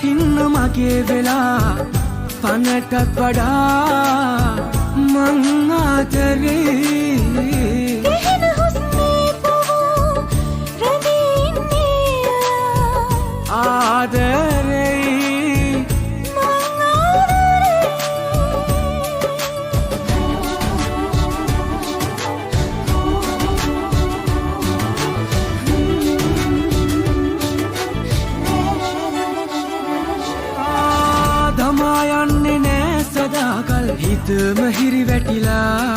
හින්න මගේ වෙලා පනටත් වඩා මං ආදරේ එහෙන හුස්මේ පවෝ රැඳින්නේ ආදරේ දමා යන්නේ නෑ සදාකල් හිතම හිරි වැටිලා